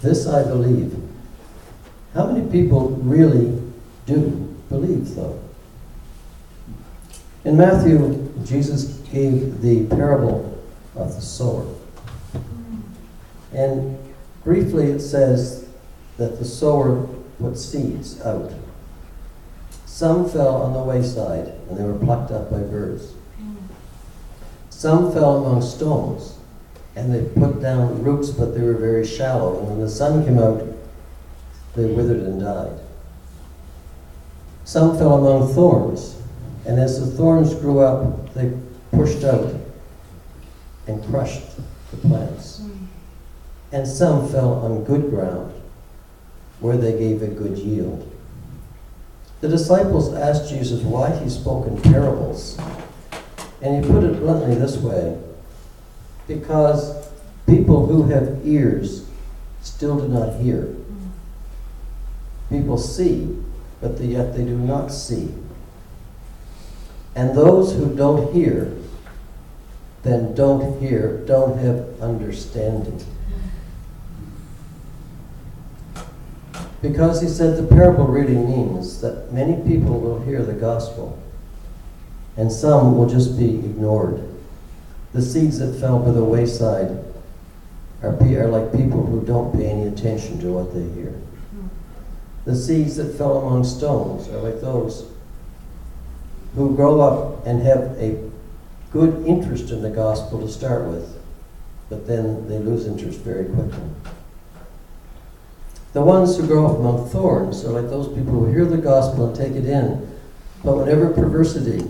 This I believe. How many people really do believe, though? In Matthew, Jesus gave the parable of the sower. And briefly it says that the sower put seeds out. Some fell on the wayside, and they were plucked up by birds. Some fell among stones, and they put down roots, but they were very shallow. And when the sun came out, they withered and died. Some fell among thorns, and as the thorns grew up, they pushed out and crushed the plants. And some fell on good ground, where they gave a good yield. The disciples asked Jesus why he spoke in parables. And he put it bluntly this way: because people who have ears still do not hear. People see, but yet they do not see. And those who don't hear, then don't have understanding. Because he said the parable really means that many people will hear the gospel, and some will just be ignored. The seeds that fell by the wayside are like people who don't pay any attention to what they hear. The seeds that fell among stones are like those who grow up and have a good interest in the gospel to start with, but then they lose interest very quickly. The ones who grow up among thorns are like those people who hear the gospel and take it in, but whenever perversity,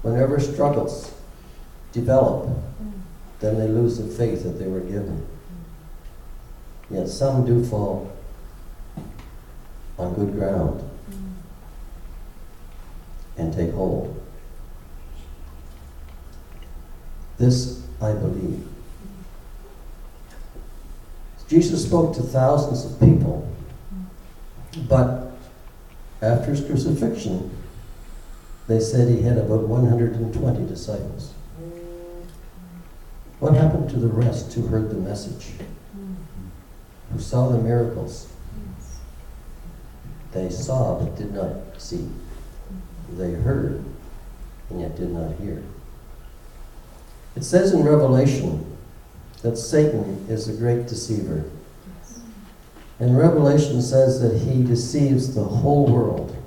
whenever struggles develop, then they lose the faith that they were given. Yet some do fall on good ground and take hold. This I believe. Jesus spoke to thousands of people, but after his crucifixion, they said he had about 120 disciples. What happened to the rest who heard the message, who saw the miracles? They saw but did not see. They heard and yet did not hear. It says in Revelation that Satan is a great deceiver. And Revelation says that he deceives the whole world.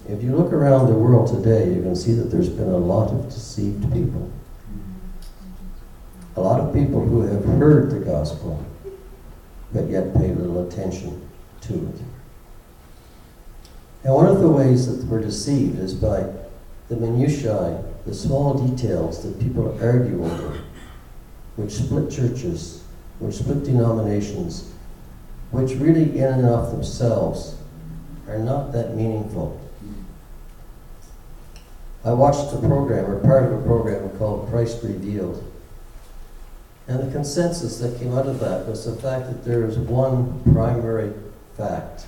If you look around the world today, you can see that there's been a lot of deceived people. A lot of people who have heard the gospel, but yet pay little attention to it. And one of the ways that we're deceived is by the minutiae, the small details that people argue over, which split churches, which split denominations, which really in and of themselves are not that meaningful. I watched a program, or part of a program called Christ Revealed. And the consensus that came out of that was the fact that there is one primary fact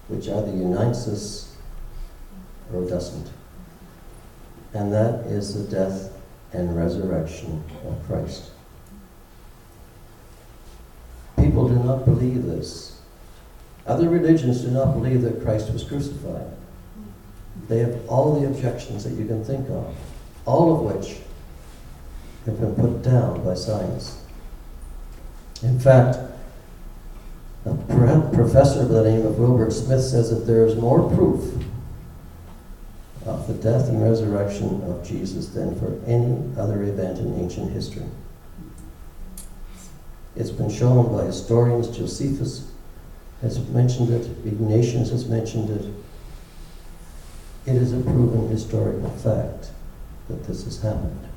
which either unites us or doesn't. And that is the death and resurrection of Christ. People do not believe this. Other religions do not believe that Christ was crucified. They have all the objections that you can think of, all of which have been put down by science. In fact, a professor by the name of Wilbur Smith says that there is more proof of the death and resurrection of Jesus than for any other event in ancient history. It's been shown by historians. Josephus has mentioned it. Ignatius has mentioned it. It is a proven historical fact that this has happened.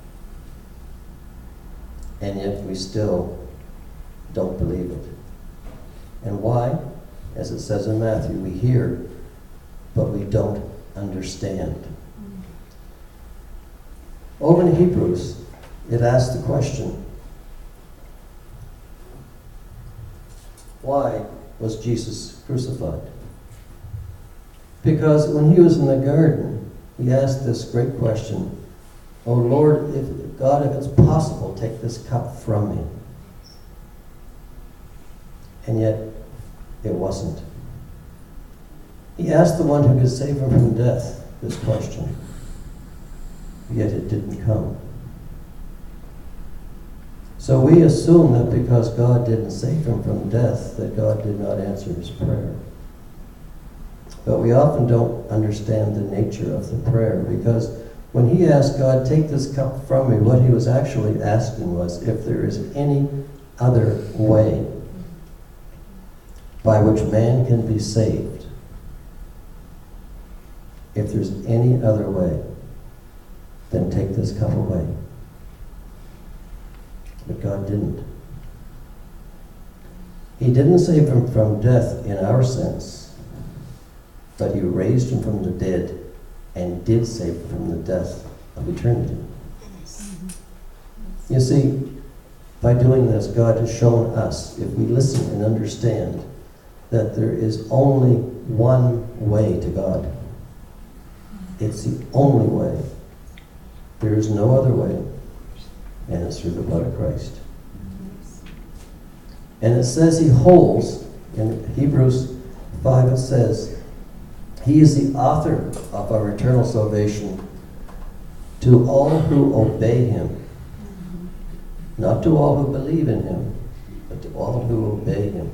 And yet we still don't believe it. And why? As it says in Matthew, we hear, but we don't understand. Over in Hebrews, it asks the question, why was Jesus crucified? Because when he was in the garden, he asked this great question, Oh Lord, if God, if it's possible, take this cup from me. And yet, it wasn't. He asked the one who could save him from death this question, yet it didn't come. So we assume that because God didn't save him from death, that God did not answer his prayer. But we often don't understand the nature of the prayer, because when he asked God, take this cup from me, what he was actually asking was if there is any other way by which man can be saved. If there's any other way, then take this cup away. But God didn't. He didn't save him from death in our sense, but he raised him from the dead and did save him from the death of eternity. You see, by doing this, God has shown us, if we listen and understand, that there is only one way to God. It's the only way. There is no other way, and it's through the blood of Christ. And it says he holds, in Hebrews 5 it says, he is the author of our eternal salvation to all who obey him. Not to all who believe in him, but to all who obey him.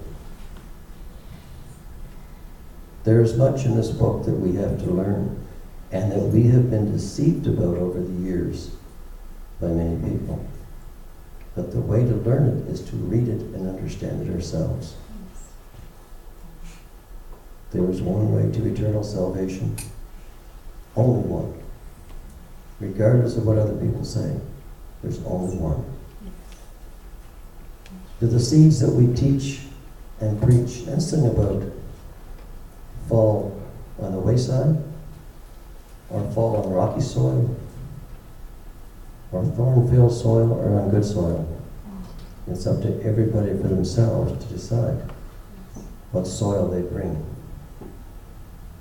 There is much in this book that we have to learn, and that we have been deceived about over the years by many people. But the way to learn it is to read it and understand it ourselves. There is one way to eternal salvation. Only one. Regardless of what other people say, there's only one. Do the seeds that we teach and preach and sing about fall on the wayside, or fall on rocky soil, or thorn-filled soil, or on good soil? It's up to everybody for themselves to decide what soil they bring.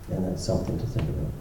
And that's something to think about.